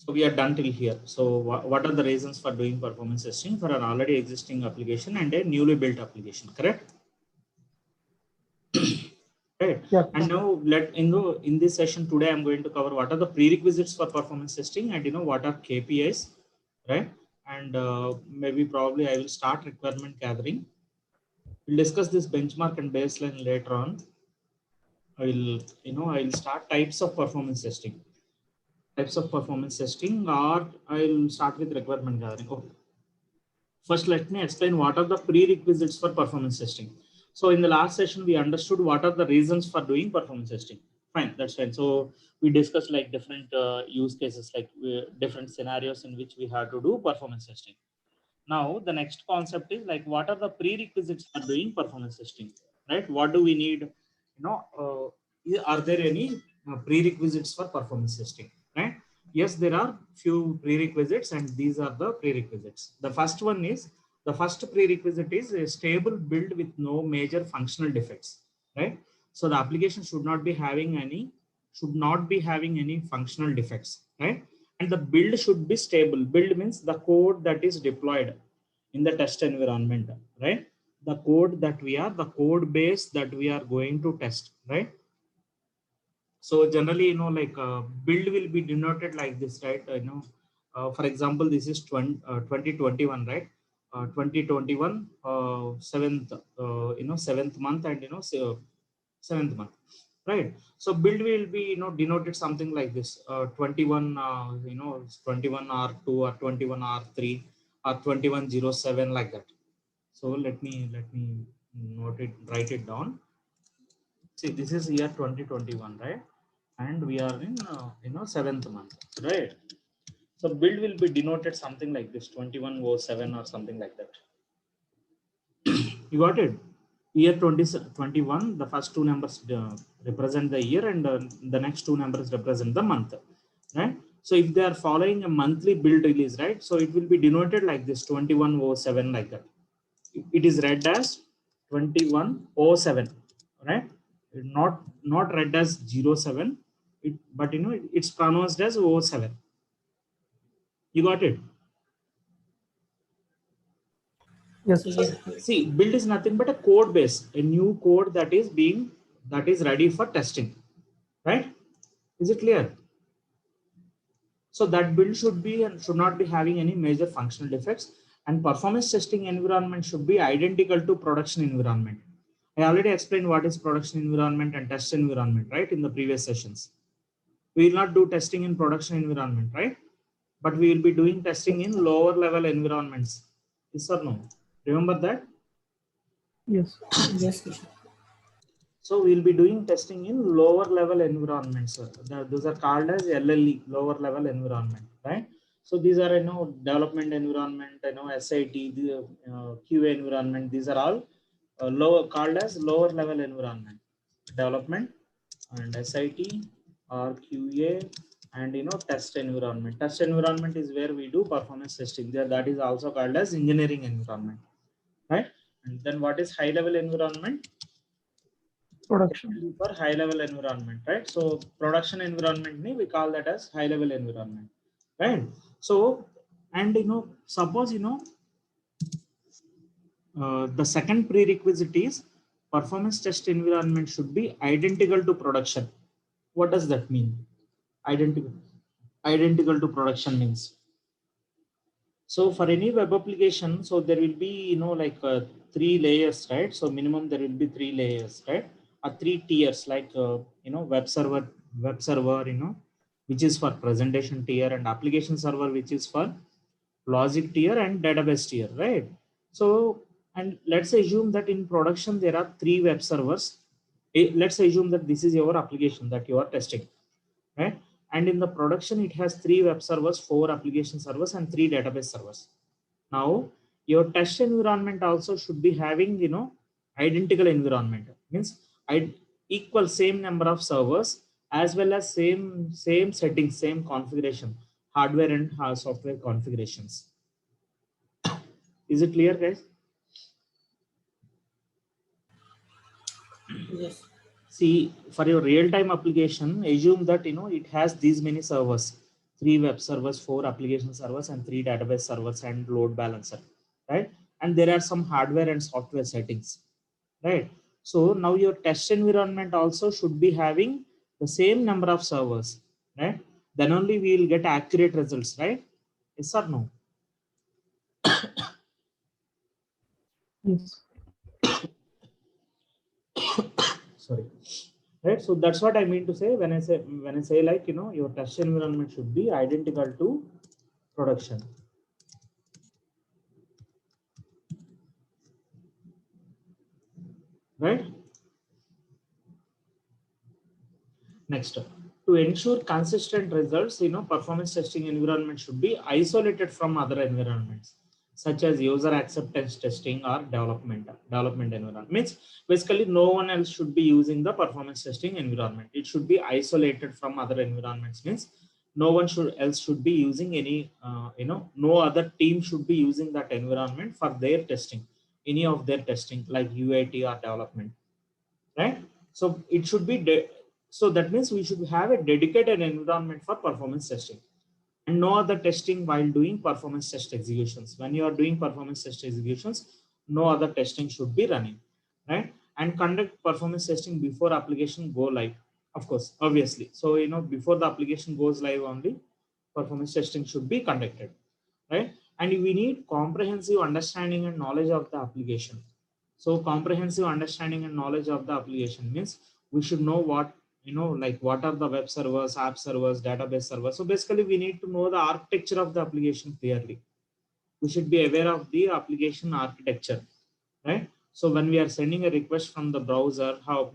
So we are done till here. So what are the reasons for doing performance testing for an already existing application and a newly built application, correct? Right. Yeah. And now in this session today, I'm going to cover what are the prerequisites for performance testing and what are KPIs, right? And maybe probably I will start requirement gathering. We'll discuss this benchmark and baseline later on. I'll start types of performance testing. Types of performance testing, or I'll start with requirement gathering. Okay. First, let me explain what are the prerequisites for performance testing. So in the last session, we understood what are the reasons for doing performance testing. Fine, that's fine. So we discussed like different use cases, like different scenarios in which we have to do performance testing. Now, the next concept is like, what are the prerequisites for doing performance testing, right? What do we need? Are there any prerequisites for performance testing, right? Yes, there are few prerequisites, and these are the prerequisites. The first prerequisite is a stable build with no major functional defects, right? So the application should not be having any functional defects, right? And the build should be stable. Build means the code that is deployed in the test environment, right? The code base that we are going to test, right? So generally, build will be denoted like this, right? For example, this is 2021, right? 2021 seventh, seventh month, and seventh month, right? So build will be denoted something like this: 21, 21 R2 or 21 R3 or 2107, like that. So let me write it down. See, this is year 2021, right? And we are in seventh month, right? So build will be denoted something like this: 2107 or something like that. You got it? Year 2021, the first two numbers represent the year, and the next two numbers represent the month, right? So if they are following a monthly build release, right? So it will be denoted like this: 2107, like that. It is read as 2107, right? Not read as 07, but it's pronounced as 07. You got it? Yes. So, see, build is nothing but a code base, a new code that is ready for testing, right? Is it clear? So that build should be and should not be having any major functional defects, and performance testing environment should be identical to production environment. I already explained what is production environment and test environment, right, in the previous sessions. We will not do testing in production environment, right? But we will be doing testing in lower level environments. Yes or no? Remember that? Yes. Yes, Krishna. So we'll be doing testing in lower level environments. Those are called as LLE, lower level environment, right? So these are development environment, SIT, the QA environment. These are all called as lower level environment. Development and SIT or QA and test environment. Test environment is where we do performance testing. There, that is also called as engineering environment, right? And then what is high level environment? Production. For high level environment, right? So production environment, we call that as high level environment, right? So, and suppose the second prerequisite is performance test environment should be identical to production. What does that mean? Identical to production means, so for any web application, so there will be like 3 layers, right? So minimum there will be 3 layers, right? Or 3 tiers, like web server, which is for presentation tier, and application server, which is for logic tier and database tier, right? So, and let's assume that in production there are 3 web servers. Let's assume that this is your application that you are testing, right? And in the production, it has 3 web servers, 4 application servers, and 3 database servers. Now, your test environment also should be having, identical environment. Means equal same number of servers, as well as same settings, same configuration, hardware and software configurations. Is it clear, guys? Yes. See, for your real-time application, assume that it has these many servers. 3 web servers, 4 application servers, and 3 database servers and load balancer, right? And there are some hardware and software settings, right? So now your test environment also should be having the same number of servers, right? Then only we will get accurate results, right? Yes or no? Yes. Sorry, right? So that's what I mean to say when I say like, your test environment should be identical to production, right? Next, to ensure consistent results, performance testing environment should be isolated from other environments, such as user acceptance testing or development environment. Means basically no one else should be using the performance testing environment. It should be isolated from other environments. Means no one should be using any, no other team should be using that environment for their testing, any of their testing like UAT or development, right? So it should be so that means we should have a dedicated environment for performance testing and no other testing while doing performance test executions. When you are doing performance test executions, no other testing should be running, right? And conduct performance testing before application go live, of course, obviously. So before the application goes live only performance testing should be conducted, right? And we need comprehensive understanding and knowledge of the application. So comprehensive understanding and knowledge of the application means we should know what, like what are the web servers, app servers, database servers. So basically we need to know the architecture of the application clearly. We should be aware of the application architecture, right? So when we are sending a request from the browser, how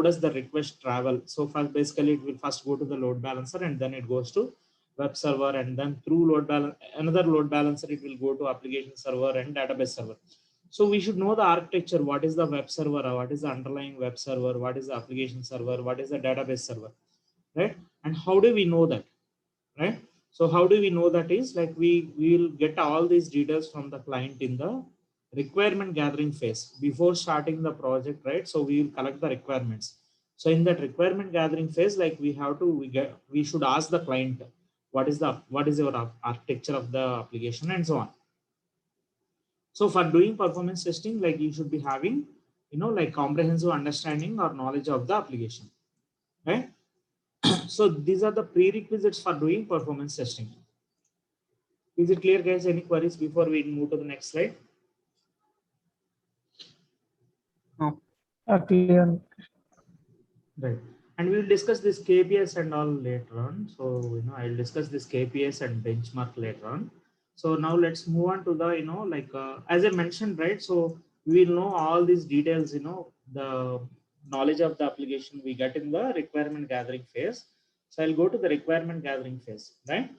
does the request travel? So first, basically it will first go to the load balancer and then it goes to web server, and then through another load balancer, it will go to application server and database server. So we should know the architecture. What is the web server? What is the underlying web server? What is the application server? What is the database server? Right? And how do we know that? Right? So how do we know that is like we will get all these details from the client in the requirement gathering phase before starting the project, right? So we will collect the requirements. So in that requirement gathering phase, like we should ask the client what is your architecture of the application and so on. So for doing performance testing, like you should be having, like comprehensive understanding or knowledge of the application, right? So these are the prerequisites for doing performance testing. Is it clear, guys? Any queries before we move to the next slide? No. Clear. Right. And we will discuss this KPIs and all later on. So, I'll discuss this KPIs and benchmark later on. So now let's move on to the, as I mentioned, right? So we will know all these details, the knowledge of the application we get in the requirement gathering phase. So I'll go to the requirement gathering phase, right?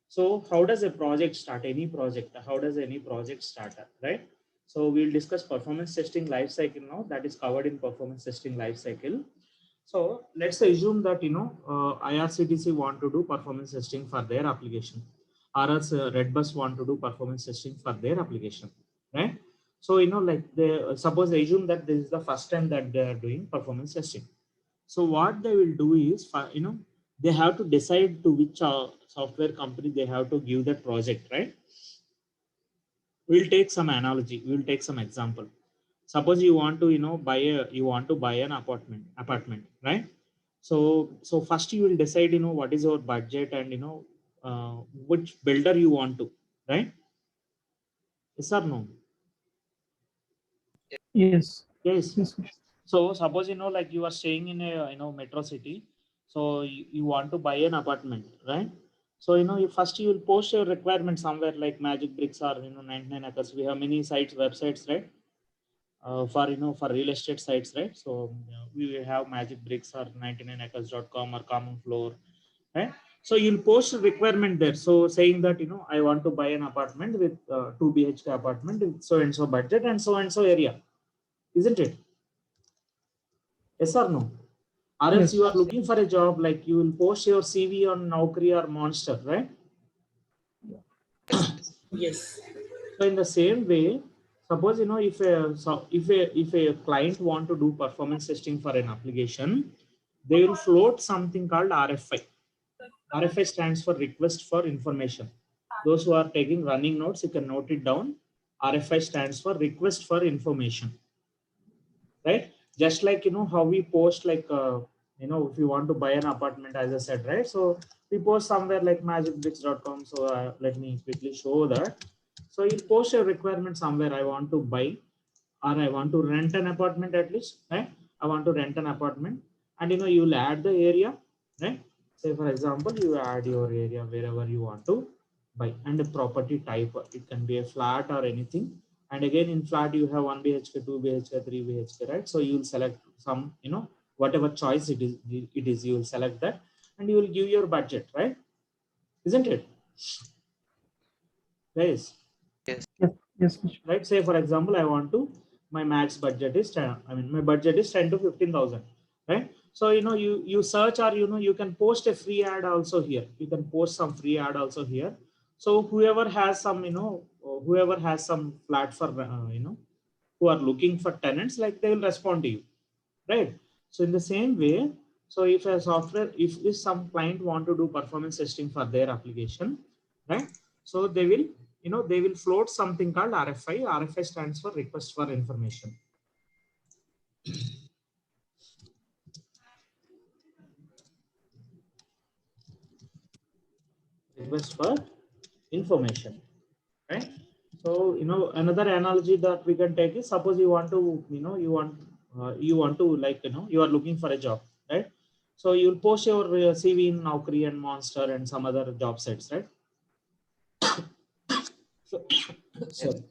So how does a project start? Any project? How does any project start, right? So we'll discuss performance testing life cycle now. That is covered in performance testing life cycle. So let's assume that IRCTC want to do performance testing for their application, or else Redbus want to do performance testing for their application, right? So like they suppose assume that this is the first time that they are doing performance testing. So what they will do is, they have to decide to which software company they have to give that project, right? We'll take some analogy. We'll take some example. Suppose you want to buy an apartment, right? So first you will decide what is your budget and which builder you want to, right? Yes or no? Yes. Yes. Yes. So suppose like you are staying in a metro city, so you want to buy an apartment, right? So first you will post your requirement somewhere like Magic Bricks or 99 acres. We have many sites, websites, right? For for real estate sites, right? So we will have Magic Bricks or 99acres.com or Common Floor, right? So you'll post a requirement there. So saying that I want to buy an apartment with 2 BHK apartment with so and so budget and so area, isn't it? Yes or no? Or else Yes. you are looking for a job, like you will post your CV on Naukri or Monster, right? Yes. So in the same way, suppose if a client want to do performance testing for an application, they will float something called RFI. RFI stands for request for information. Those who are taking running notes, you can note it down. RFI stands for request for information, right? Just like, how we post like, if you want to buy an apartment, as I said, right? So we post somewhere like magicbricks.com. So let me quickly show that. So you post your requirement somewhere. I want to buy, or I want to rent an apartment at least, right? I want to rent an apartment, and you will add the area, right? Say for example, you add your area wherever you want to buy, and the property type, it can be a flat or anything. And again, in flat you have 1 BHK, 2 BHK, 3 BHK, right? So you will select some, whatever choice it is, you will select that, and you will give your budget, right? Isn't it? Guys, Yes. Yes. Yes. Yes. right? Say for example, I want to, my max budget is 10, my budget is 10 to 15,000, right? So you search, or you can post a free ad also here. You can post some free ad also here. So whoever has some, whoever has some flat for, who are looking for tenants, like they will respond to you, right? So in the same way, so if a software, if some client want to do performance testing for their application, right? So they will, they will float something called RFI. RFI stands for request for information. Request for information, right? So another analogy that we can take is, suppose you want to, you want to, like, you are looking for a job, right? So you'll post your CV in Naukri and Monster and some other job sites, right? So, Yes. sorry.